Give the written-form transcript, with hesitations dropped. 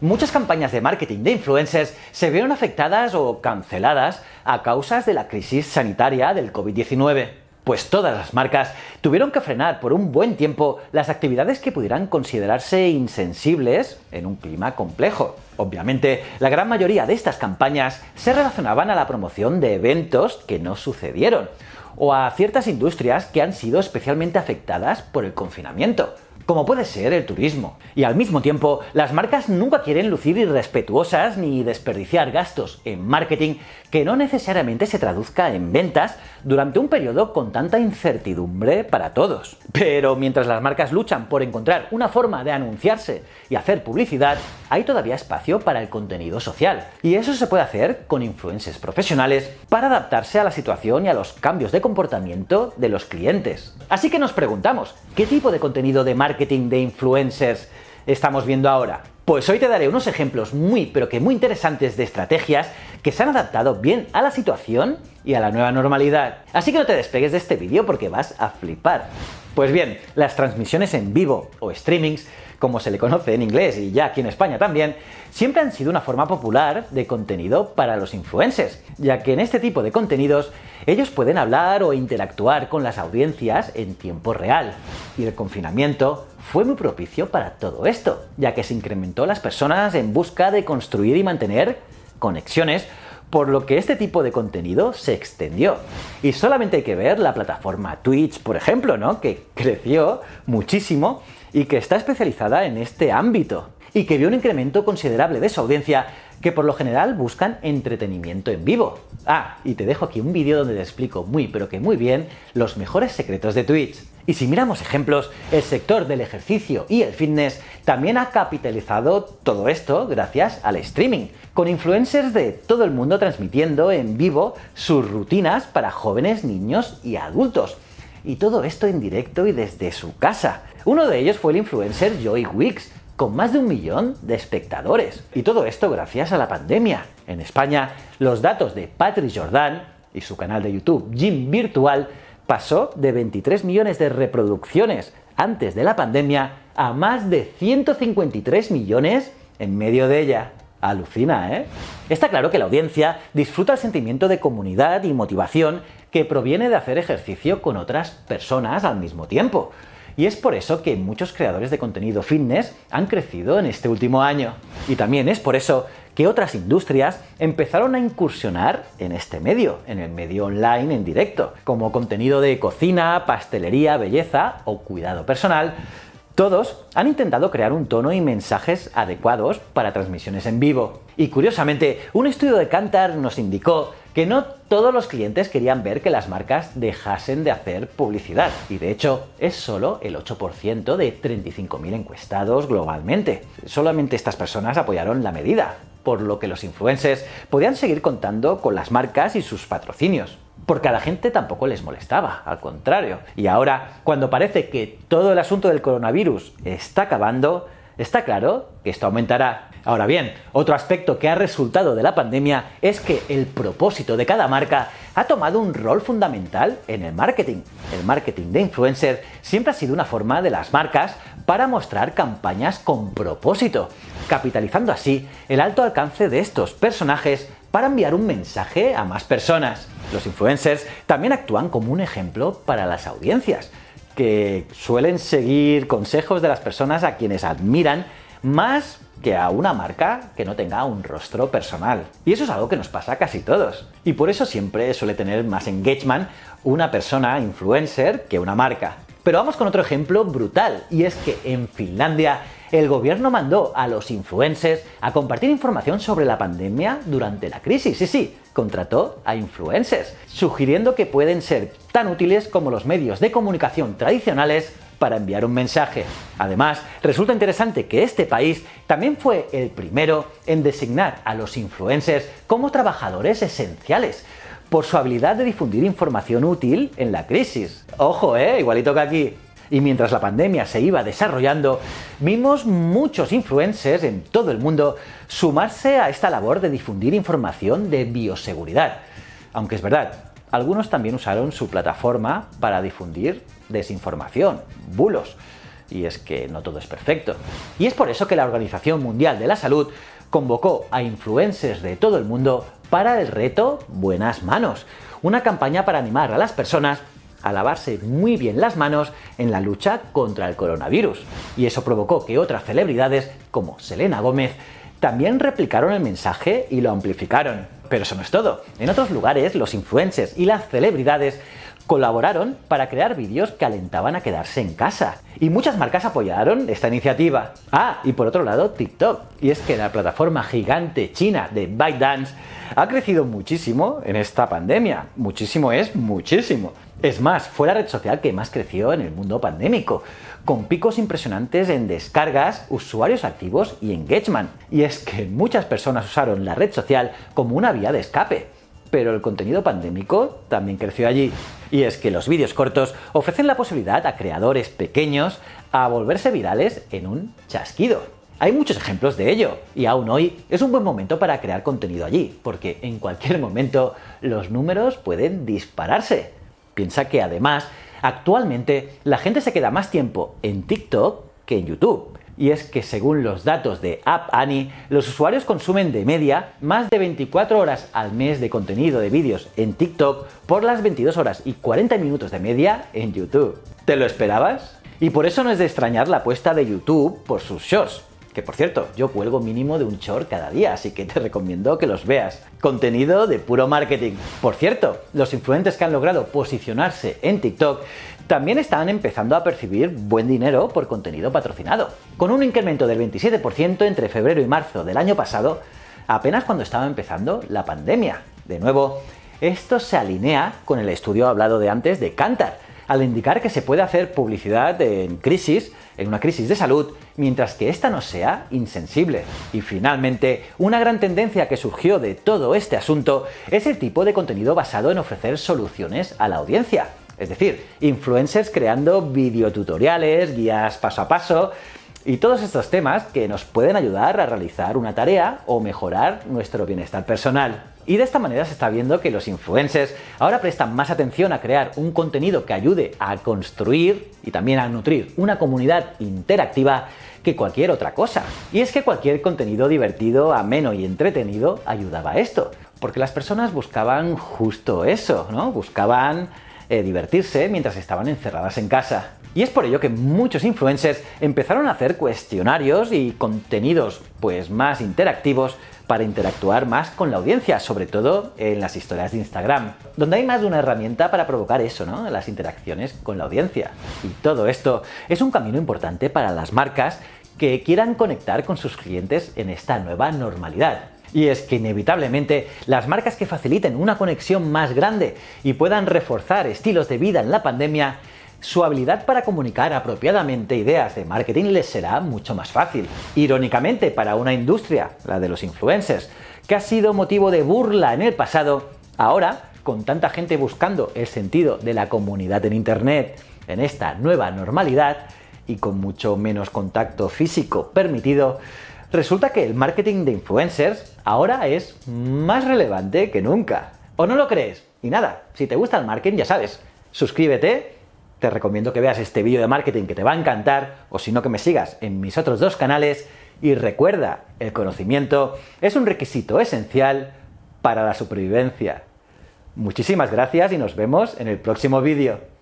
Muchas campañas de marketing de influencers se vieron afectadas o canceladas a causa de la crisis sanitaria del COVID-19. Pues todas las marcas tuvieron que frenar por un buen tiempo las actividades que pudieran considerarse insensibles en un clima complejo. Obviamente, la gran mayoría de estas campañas se relacionaban a la promoción de eventos que no sucedieron, o a ciertas industrias que han sido especialmente afectadas por el confinamiento, como puede ser el turismo. Y al mismo tiempo, las marcas nunca quieren lucir irrespetuosas ni desperdiciar gastos en marketing que no necesariamente se traduzca en ventas durante un periodo con tanta incertidumbre para todos. Pero mientras las marcas luchan por encontrar una forma de anunciarse y hacer publicidad, hay todavía espacio para el contenido social. Y eso se puede hacer con influencers profesionales para adaptarse a la situación y a los cambios de comportamiento de los clientes. Así que nos preguntamos, ¿qué tipo de contenido de marketing de influencers estamos viendo ahora? Pues hoy te daré unos ejemplos muy interesantes de estrategias que se han adaptado bien a la situación y a la nueva normalidad. Así que no te despegues de este vídeo porque vas a flipar. Pues bien, las transmisiones en vivo o streamings, como se le conoce en inglés y ya aquí en España también, siempre han sido una forma popular de contenido para los influencers, ya que en este tipo de contenidos ellos pueden hablar o interactuar con las audiencias en tiempo real. Y el confinamiento fue muy propicio para todo esto, ya que se incrementó las personas en busca de construir y mantener conexiones, por lo que este tipo de contenido se extendió. Y solamente hay que ver la plataforma Twitch, por ejemplo, ¿no?, que creció muchísimo y que está especializada en este ámbito, y que vio un incremento considerable de su audiencia, que por lo general buscan entretenimiento en vivo. Ah, y te dejo aquí un vídeo donde te explico muy bien los mejores secretos de Twitch. Y si miramos ejemplos, el sector del ejercicio y el fitness también ha capitalizado todo esto gracias al streaming, con influencers de todo el mundo transmitiendo en vivo sus rutinas para jóvenes, niños y adultos. Y todo esto en directo y desde su casa. Uno de ellos fue el influencer Joy Wicks, con más de 1 millón de espectadores. Y todo esto gracias a la pandemia. En España, los datos de Patrick Jordan y su canal de YouTube Gym Virtual pasó de 23 millones de reproducciones antes de la pandemia a más de 153 millones en medio de ella. Alucina, ¿eh? Está claro que la audiencia disfruta el sentimiento de comunidad y motivación que proviene de hacer ejercicio con otras personas al mismo tiempo. Y es por eso que muchos creadores de contenido fitness han crecido en este último año. Y también es por eso que otras industrias empezaron a incursionar en este medio, en el medio online en directo, como contenido de cocina, pastelería, belleza o cuidado personal. Todos han intentado crear un tono y mensajes adecuados para transmisiones en vivo. Y curiosamente, un estudio de Kantar nos indicó que no todos los clientes querían ver que las marcas dejasen de hacer publicidad. Y de hecho, es solo el 8% de 35.000 encuestados globalmente. Solamente estas personas apoyaron la medida, por lo que los influencers podían seguir contando con las marcas y sus patrocinios, porque a la gente tampoco les molestaba, al contrario. Y ahora, cuando parece que todo el asunto del coronavirus está acabando, está claro que esto aumentará. Ahora bien, otro aspecto que ha resultado de la pandemia es que el propósito de cada marca ha tomado un rol fundamental en el marketing. El marketing de influencer siempre ha sido una forma de las marcas para mostrar campañas con propósito, capitalizando así el alto alcance de estos personajes para enviar un mensaje a más personas. Los influencers también actúan como un ejemplo para las audiencias, que suelen seguir consejos de las personas a quienes admiran más que a una marca que no tenga un rostro personal. Y eso es algo que nos pasa a casi todos. Y por eso siempre suele tener más engagement una persona influencer que una marca. Pero vamos con otro ejemplo brutal, y es que en Finlandia el gobierno mandó a los influencers a compartir información sobre la pandemia durante la crisis. Sí, contrató a influencers, sugiriendo que pueden ser tan útiles como los medios de comunicación tradicionales para enviar un mensaje. Además, resulta interesante que este país también fue el primero en designar a los influencers como trabajadores esenciales, por su habilidad de difundir información útil en la crisis. Ojo, igualito que aquí. Y mientras la pandemia se iba desarrollando, vimos muchos influencers en todo el mundo sumarse a esta labor de difundir información de bioseguridad. Aunque es verdad, algunos también usaron su plataforma para difundir desinformación, bulos. Y es que no todo es perfecto. Y es por eso que la Organización Mundial de la Salud convocó a influencers de todo el mundo para el reto Buenas Manos, una campaña para animar a las personas a lavarse muy bien las manos en la lucha contra el coronavirus. Y eso provocó que otras celebridades, como Selena Gómez, también replicaron el mensaje y lo amplificaron. Pero eso no es todo. En otros lugares, los influencers y las celebridades colaboraron para crear vídeos que alentaban a quedarse en casa. Y muchas marcas apoyaron esta iniciativa. Y por otro lado, TikTok. Y es que la plataforma gigante china de ByteDance ha crecido muchísimo en esta pandemia. Muchísimo es muchísimo. Es más, fue la red social que más creció en el mundo pandémico, con picos impresionantes en descargas, usuarios activos y engagement. Y es que muchas personas usaron la red social como una vía de escape. Pero el contenido pandémico también creció allí. Y es que los vídeos cortos ofrecen la posibilidad a creadores pequeños a volverse virales en un chasquido. Hay muchos ejemplos de ello, y aún hoy es un buen momento para crear contenido allí, porque en cualquier momento los números pueden dispararse. Piensa que además, actualmente la gente se queda más tiempo en TikTok que en YouTube. Y es que según los datos de App Annie, los usuarios consumen de media más de 24 horas al mes de contenido de vídeos en TikTok por las 22 horas y 40 minutos de media en YouTube. ¿Te lo esperabas? Y por eso no es de extrañar la apuesta de YouTube por sus shorts. Que por cierto, yo cuelgo mínimo de un short cada día, así que te recomiendo que los veas. Contenido de puro marketing. Por cierto, los influencers que han logrado posicionarse en TikTok también están empezando a percibir buen dinero por contenido patrocinado, con un incremento del 27% entre febrero y marzo del año pasado, apenas cuando estaba empezando la pandemia. De nuevo, esto se alinea con el estudio hablado de antes de Kantar, al indicar que se puede hacer publicidad en una crisis de salud, mientras que esta no sea insensible. Y finalmente, una gran tendencia que surgió de todo este asunto es el tipo de contenido basado en ofrecer soluciones a la audiencia. Es decir, influencers creando videotutoriales, guías paso a paso y todos estos temas que nos pueden ayudar a realizar una tarea o mejorar nuestro bienestar personal. Y de esta manera se está viendo que los influencers ahora prestan más atención a crear un contenido que ayude a construir y también a nutrir una comunidad interactiva que cualquier otra cosa. Y es que cualquier contenido divertido, ameno y entretenido ayudaba a esto, porque las personas buscaban justo eso, ¿no? Buscaban divertirse mientras estaban encerradas en casa. Y es por ello que muchos influencers empezaron a hacer cuestionarios y contenidos más interactivos para interactuar más con la audiencia, sobre todo en las historias de Instagram, donde hay más de una herramienta para provocar eso, ¿no? Las interacciones con la audiencia. Y todo esto es un camino importante para las marcas que quieran conectar con sus clientes en esta nueva normalidad. Y es que inevitablemente las marcas que faciliten una conexión más grande y puedan reforzar estilos de vida en la pandemia, su habilidad para comunicar apropiadamente ideas de marketing les será mucho más fácil. Irónicamente, para una industria, la de los influencers, que ha sido motivo de burla en el pasado, ahora, con tanta gente buscando el sentido de la comunidad en Internet, en esta nueva normalidad, y con mucho menos contacto físico permitido, resulta que el marketing de influencers ahora es más relevante que nunca. ¿O no lo crees? Y nada, si te gusta el marketing, ya sabes, suscríbete. Te recomiendo que veas este vídeo de marketing que te va a encantar, o si no, que me sigas en mis otros dos canales. Y recuerda, el conocimiento es un requisito esencial para la supervivencia. Muchísimas gracias y nos vemos en el próximo vídeo.